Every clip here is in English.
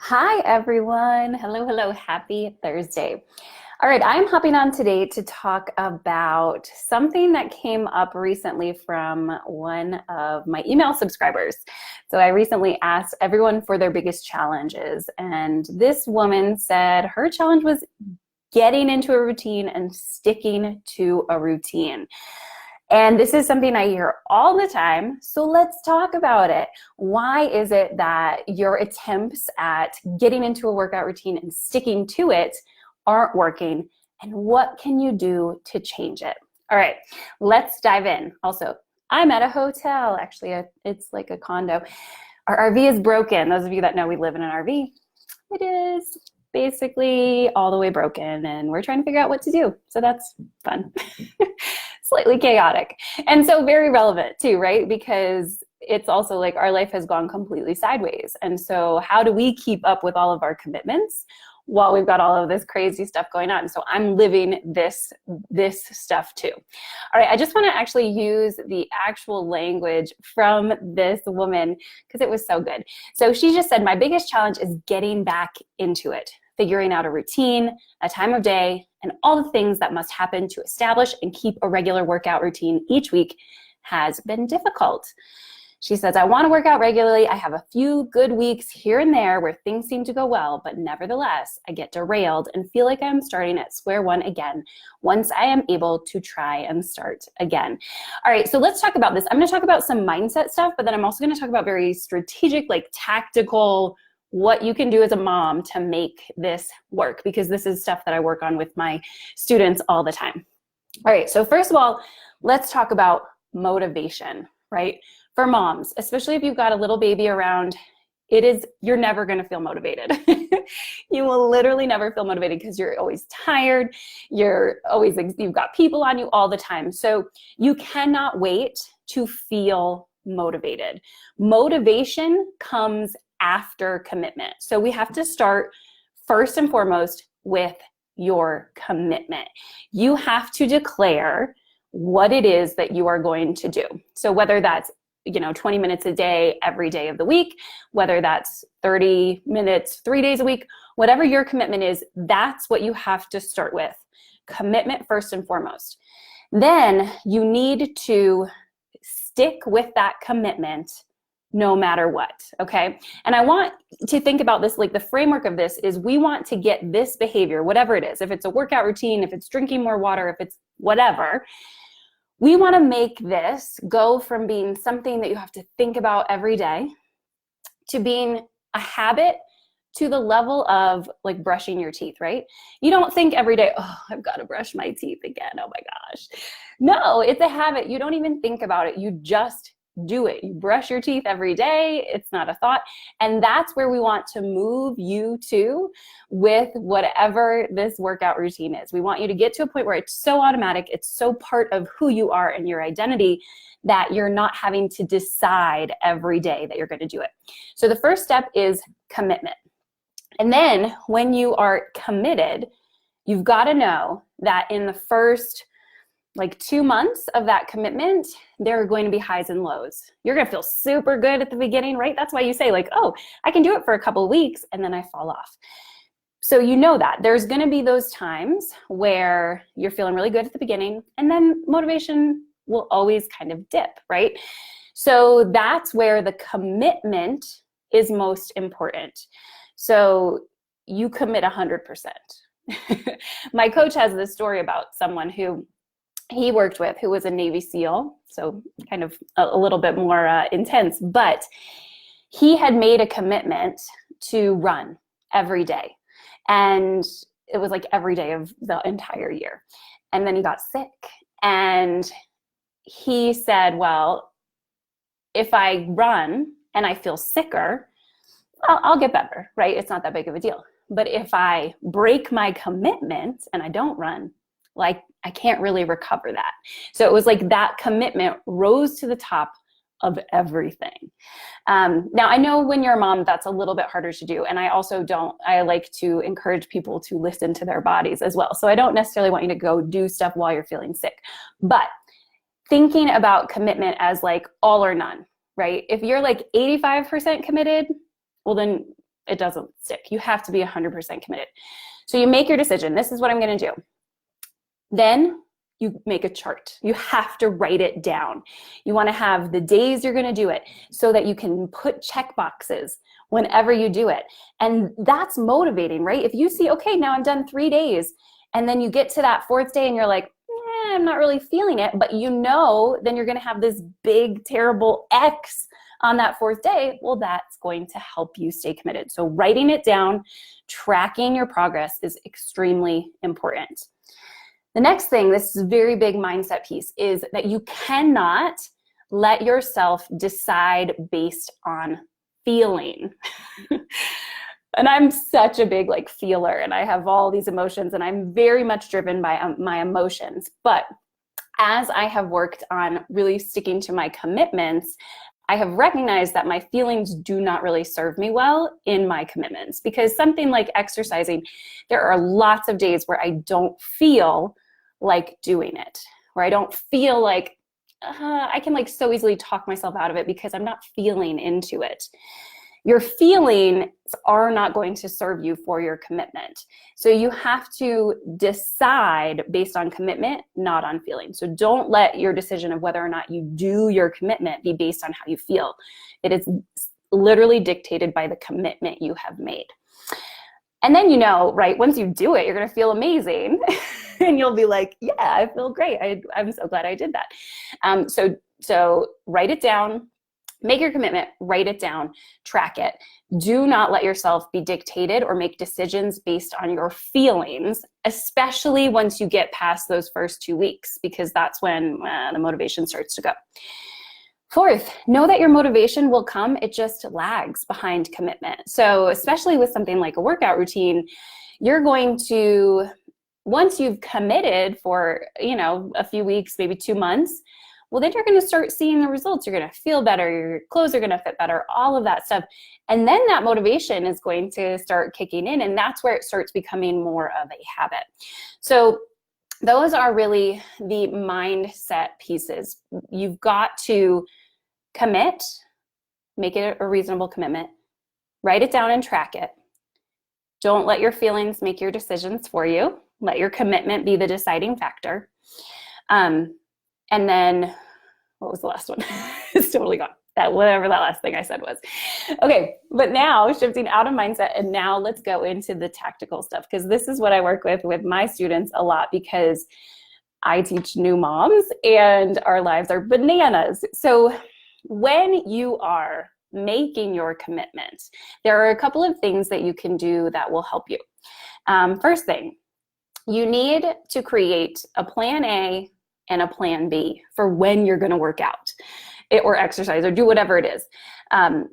Hi, everyone. Hello, hello. Happy Thursday. All right, I'm hopping on today to talk about something that came up recently from one of my email subscribers. So I recently asked everyone for their biggest challenges, and this woman said her challenge was getting into a routine and sticking to a routine. And this is something I hear all the time. So let's talk about it. Why is it that your attempts at getting into a workout routine and sticking to it aren't working? And what can you do to change it? All right, let's dive in. Also, I'm at a hotel. Actually, it's like a condo. Our RV is broken. Those of you that know we live in an RV, it is basically all the way broken, and we're trying to figure out what to do. So that's fun. Slightly chaotic. And so very relevant too, right? Because it's also like our life has gone completely sideways. And so how do we keep up with all of our commitments while we've got all of this crazy stuff going on? So I'm living this stuff too. All right, I just want to actually use the actual language from this woman because it was so good. So she just said, my biggest challenge is getting back into it, figuring out a routine, a time of day, and all the things that must happen to establish and keep a regular workout routine each week has been difficult. She says, I want to work out regularly. I have a few good weeks here and there where things seem to go well, but nevertheless, I get derailed and feel like I'm starting at square one again once I am able to try and start again. All right, so let's talk about this. I'm going to talk about some mindset stuff, but then I'm also going to talk about very strategic, like tactical, what you can do as a mom to make this work, because this is stuff that I work on with my students all the time. All right, so first of all, let's talk about motivation, right? For moms, especially if you've got a little baby around, you're never going to feel motivated. You will literally never feel motivated because you're always tired. You've got people on you all the time. So you cannot wait to feel motivated. Motivation comes after commitment. So we have to start first and foremost with your commitment. You have to declare what it is that you are going to do. So whether that's 20 minutes a day, every day of the week, whether that's 30 minutes, 3 days a week, whatever your commitment is, that's what you have to start with. Commitment first and foremost. Then you need to stick with that commitment no matter what, okay? And I want to think about this, like the framework of this is we want to get this behavior, whatever it is, if it's a workout routine, if it's drinking more water, if it's whatever, we want to make this go from being something that you have to think about every day to being a habit to the level of like brushing your teeth, right? You don't think every day, oh, I've got to brush my teeth again. Oh my gosh. No, it's a habit. You don't even think about it. You just do it. You brush your teeth every day. It's not a thought. And that's where we want to move you to with whatever this workout routine is. We want you to get to a point where it's so automatic, it's so part of who you are and your identity that you're not having to decide every day that you're going to do it. So the first step is commitment. And then when you are committed, you've got to know that in the first 2 months of that commitment, there are going to be highs and lows. You're going to feel super good at the beginning, right? That's why you say oh, I can do it for a couple of weeks and then I fall off. So you know that there's going to be those times where you're feeling really good at the beginning and then motivation will always kind of dip, right? So that's where the commitment is most important. So you commit 100%. My coach has this story about someone who he worked with who was a Navy SEAL, so kind of a little bit more intense, but he had made a commitment to run every day. And it was like every day of the entire year. And then he got sick. And he said, well, if I run and I feel sicker, I'll get better, right? It's not that big of a deal. But if I break my commitment and I don't run, I can't really recover that. So it was like that commitment rose to the top of everything. Now I know when you're a mom, that's a little bit harder to do. And I like to encourage people to listen to their bodies as well. So I don't necessarily want you to go do stuff while you're feeling sick, but thinking about commitment as all or none, right? If you're 85% committed, well then it doesn't stick. You have to be 100% committed. So you make your decision. This is what I'm going to do. Then you make a chart. You have to write it down. You want to have the days you're going to do it so that you can put check boxes whenever you do it. And that's motivating, right? If you see, okay, now I've done 3 days, and then you get to that 4th day and you're like, I'm not really feeling it, but you know, then you're going to have this big, terrible X on that 4th day. Well, that's going to help you stay committed. So writing it down, tracking your progress is extremely important. The next thing, this is a very big mindset piece, is that you cannot let yourself decide based on feeling. And I'm such a big feeler, and I have all these emotions, and I'm very much driven by my emotions. But as I have worked on really sticking to my commitments, I have recognized that my feelings do not really serve me well in my commitments, because something like exercising, there are lots of days where I don't feel like doing it, where I don't feel like I can so easily talk myself out of it because I'm not feeling into it. Your feelings are not going to serve you for your commitment. So you have to decide based on commitment, not on feeling. So don't let your decision of whether or not you do your commitment be based on how you feel. It is literally dictated by the commitment you have made. And then, right, once you do it, you're going to feel amazing. And you'll be like, yeah, I feel great. I'm so glad I did that. So write it down. Make your commitment, write it down, track it. Do not let yourself be dictated or make decisions based on your feelings, especially once you get past those first 2 weeks, because that's when the motivation starts to go. 4th, know that your motivation will come. It just lags behind commitment. So especially with something like a workout routine, you're going to, once you've committed for, a few weeks, maybe 2 months, well, then you're going to start seeing the results. You're going to feel better. Your clothes are going to fit better, all of that stuff. And then that motivation is going to start kicking in. And that's where it starts becoming more of a habit. So those are really the mindset pieces. You've got to commit, make it a reasonable commitment, write it down and track it. Don't let your feelings make your decisions for you. Let your commitment be the deciding factor. And then, what was the last one? It's totally gone. Whatever that last thing I said was. Okay, but now shifting out of mindset, and now let's go into the tactical stuff, because this is what I work with my students a lot, because I teach new moms and our lives are bananas. So when you are making your commitment, there are a couple of things that you can do that will help you. First thing, you need to create a plan A and a plan B for when you're going to work out or exercise or do whatever it is,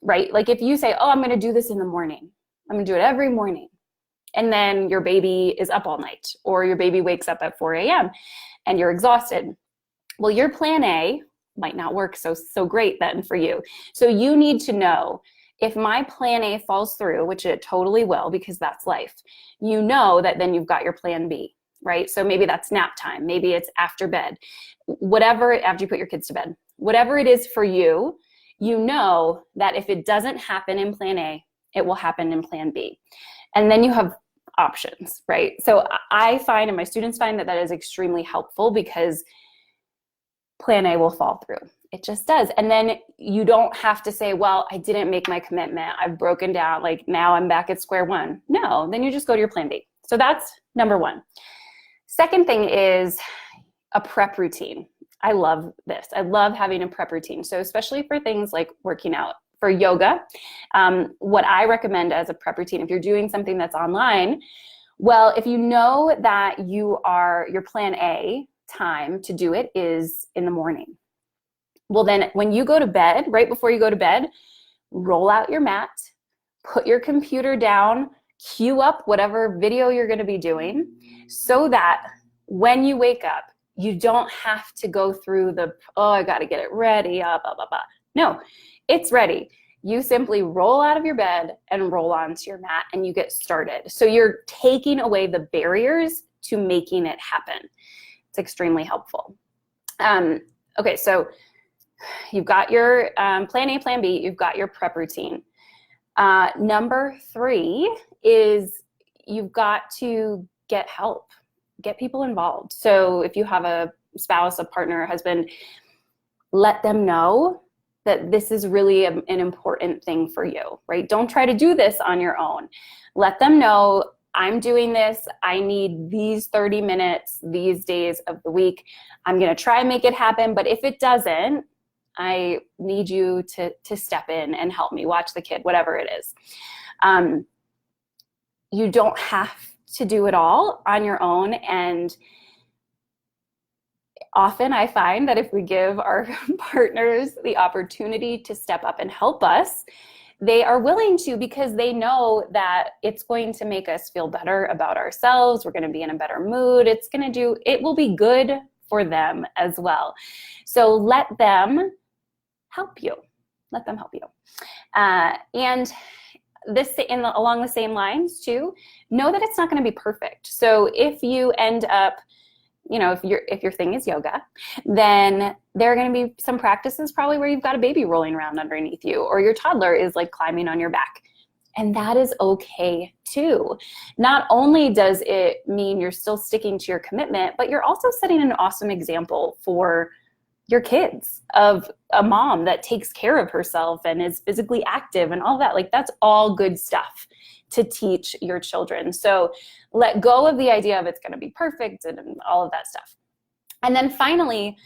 right? If you say, oh, I'm going to do this in the morning. I'm going to do it every morning. And then your baby is up all night, or your baby wakes up at 4 a.m. and you're exhausted. Well, your plan A might not work so great then for you. So you need to know, if my plan A falls through, which it totally will, because that's life, you know that then you've got your plan B. Right? So maybe that's nap time. Maybe it's after bed, whatever, after you put your kids to bed, whatever it is for you, you know that if it doesn't happen in plan A, it will happen in plan B. And then you have options, right? So I find, and my students find, that is extremely helpful, because plan A will fall through. It just does. And then you don't have to say, well, I didn't make my commitment. I've broken down. Now I'm back at square one. No, then you just go to your plan B. So that's number 1. Second thing is a prep routine. I love this. I love having a prep routine. So especially for things like working out, for yoga, what I recommend as a prep routine, if you're doing something that's online, well, if you know that your plan A time to do it is in the morning, well, then when you go to bed, right before you go to bed, roll out your mat, put your computer down, queue up whatever video you're going to be doing, so that when you wake up, you don't have to go through I got to get it ready, blah, blah, blah. No, it's ready. You simply roll out of your bed and roll onto your mat, and you get started. So you're taking away the barriers to making it happen. It's extremely helpful. Okay, so you've got your plan A, plan B, you've got your prep routine. Number 3 is you've got to get help, get people involved. So if you have a spouse, a partner, a husband, let them know that this is really an important thing for you, right? Don't try to do this on your own. Let them know, I'm doing this. I need these 30 minutes these days of the week. I'm going to try and make it happen. But if it doesn't, I need you to step in and help me watch the kid, whatever it is. You don't have to do it all on your own. And often I find that if we give our partners the opportunity to step up and help us, they are willing to, because they know that it's going to make us feel better about ourselves. We're going to be in a better mood. It will be good for them as well. So let them help you. Let them help you. And this, along the same lines too, know that it's not going to be perfect. So if you end up, if your thing is yoga, then there are going to be some practices probably where you've got a baby rolling around underneath you, or your toddler is like climbing on your back. And that is okay too. Not only does it mean you're still sticking to your commitment, but you're also setting an awesome example for your kids of a mom that takes care of herself and is physically active and all that. Like, that's all good stuff to teach your children. So let go of the idea of it's going to be perfect and all of that stuff. And then finally,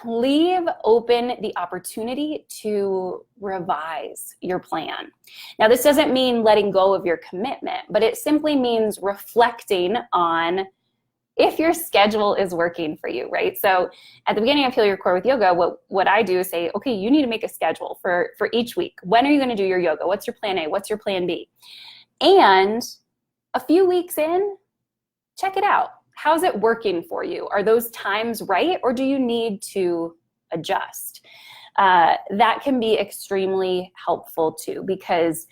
leave open the opportunity to revise your plan. Now, this doesn't mean letting go of your commitment, but it simply means reflecting on if your schedule is working for you, right? So at the beginning of Heal Your Core with Yoga, what I do is say, okay, you need to make a schedule for each week. When are you going to do your yoga? What's your plan A? What's your plan B? And a few weeks in, check it out. How's it working for you? Are those times right, or do you need to adjust? That can be extremely helpful too, because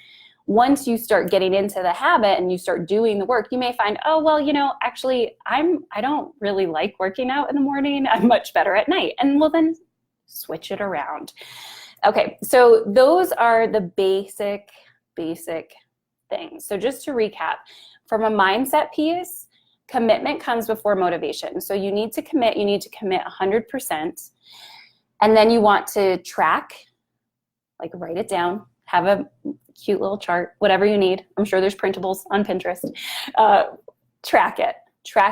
once you start getting into the habit and you start doing the work, you may find, oh, well, actually, I don't really like working out in the morning. I'm much better at night. And well, then switch it around. Okay, so those are the basic things. So just to recap, from a mindset piece, commitment comes before motivation. So you need to commit 100%. And then you want to track, like write it down, have a cute little chart, whatever you need. I'm sure there's printables on Pinterest. Track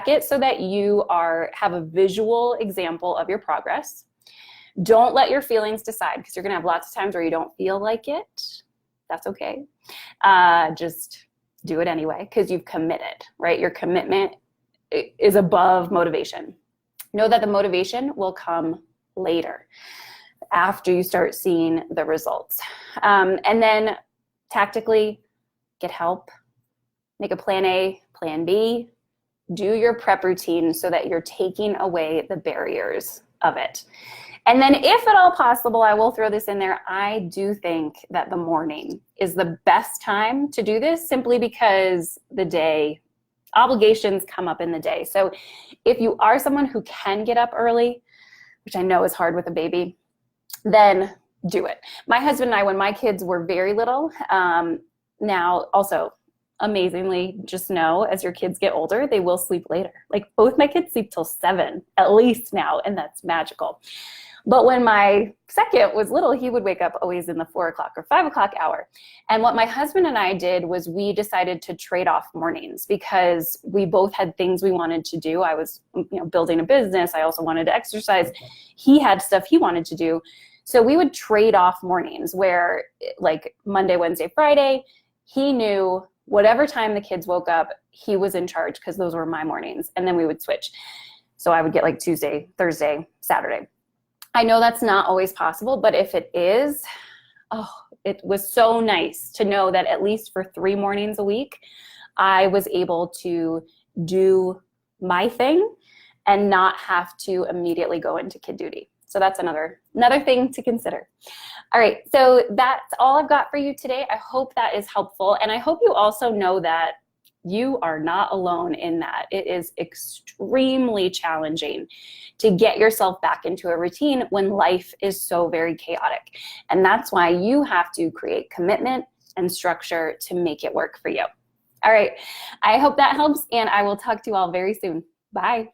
it so that you have a visual example of your progress. Don't let your feelings decide, because you're going to have lots of times where you don't feel like it. That's okay. Just do it anyway, because you've committed, right? Your commitment is above motivation. Know that the motivation will come later, after you start seeing the results. And then tactically, get help, make a plan A, plan B, do your prep routine so that you're taking away the barriers of it. And then if at all possible, I will throw this in there, I do think that the morning is the best time to do this, simply because obligations come up in the day. So if you are someone who can get up early, which I know is hard with a baby, then do it. My husband and I, when my kids were very little, now also amazingly, just know as your kids get older, they will sleep later. Like, both my kids sleep till 7 at least now, and that's magical. But when my second was little, he would wake up always in the 4 o'clock or 5 o'clock hour. And what my husband and I did was we decided to trade off mornings, because we both had things we wanted to do. I was building a business. I also wanted to exercise. He had stuff he wanted to do. So we would trade off mornings, where like Monday, Wednesday, Friday, he knew whatever time the kids woke up, he was in charge, because those were my mornings. And then we would switch. So I would get like Tuesday, Thursday, Saturday. I know that's not always possible, but if it is, it was so nice to know that at least for 3 mornings a week, I was able to do my thing and not have to immediately go into kid duty. So that's another thing to consider. All right, so that's all I've got for you today. I hope that is helpful. And I hope you also know that you are not alone in that. It is extremely challenging to get yourself back into a routine when life is so very chaotic. And that's why you have to create commitment and structure to make it work for you. All right, I hope that helps, and I will talk to you all very soon. Bye.